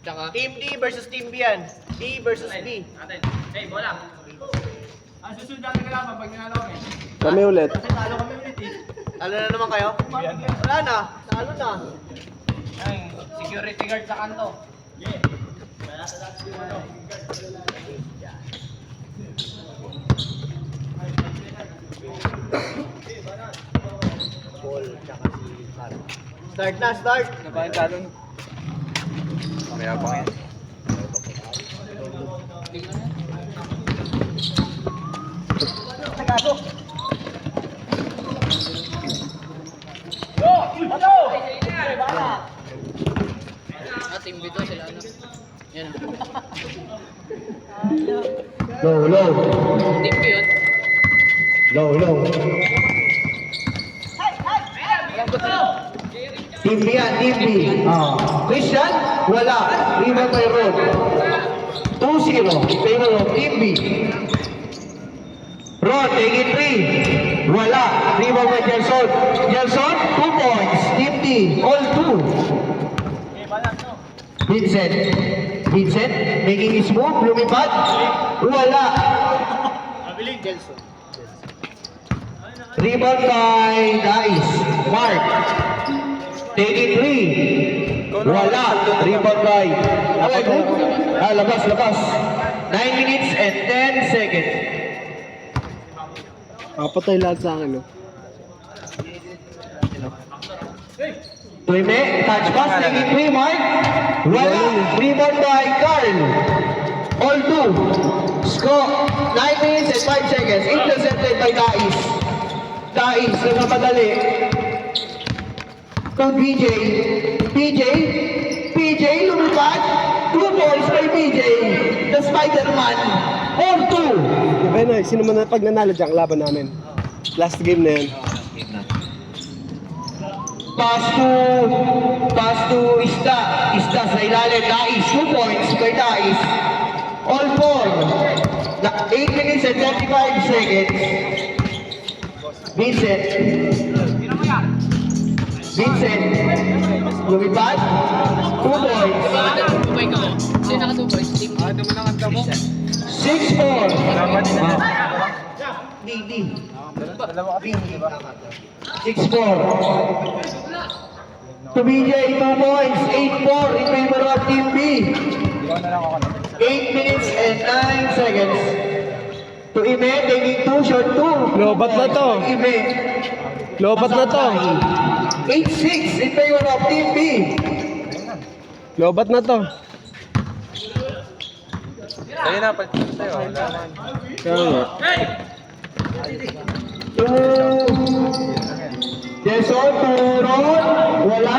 Tsaka... Team D versus Team B yan. D versus B. Hey, bola. Ang susunod natin kalaban pag nanalo kami. Kami ulit. Kasi talo kami ulit eh. Talo na naman kayo? Wala na. Talo na. Ay, security guard sa kanto. Yeah. Paul, tsaka si Carl. Start na, start! Nabayan talo na. Kaya pa yan. Nagkaso! Team B to sila ano. Yan. Low, low. Team B yun. Low, low. Team B yan, Team B. Christian, wala. Rebound by Rod. 2-0. Favor of Team B. Rod, take it 3. Wala. Rebound by Gelson. Gelson, 2 points. Team D, all 2. Vincent. Vincent, making his move. Lumipad. Wala. Mabiling. Gelson. Rebound by Dice. Mark. Take it 3. Wala. Rebound by. Labas, labas. 9 minutes and 10 seconds. Papatay lahat sa akin, no? Tuime, touch pass. Take it 3, Mark. Wala. Rebound by Carl. All 2. Score. 9 minutes and 5 seconds. Intercepted by Dice. Dice, nagmamadali. To PJ. PJ lumipad. 2 points by PJ. The Spider-Man. All 2. Diba yun, sino man na pag nanalo dyan, laban namin. Last game na yan. Pass to Ista. Ista sa ilalim. Dice. 2 points by Dice. All 4. 8 minutes and 35 seconds. Vincent. Lumipad. 2 points. Tubay ka. Sino nakatubay? Team B. 6-4. D. 6-4. To BJ, 2 points. 8-4 in favor of Team B. 8 minutes and 9 seconds. To Ime, taking 2, short 2. Lobat na to. Ime. Lobat na to. 8-6 in favor of Team B. Lobat na to. Tayo na, pagkita tayo. Kaya nga. To Jason, to Ron. Wala.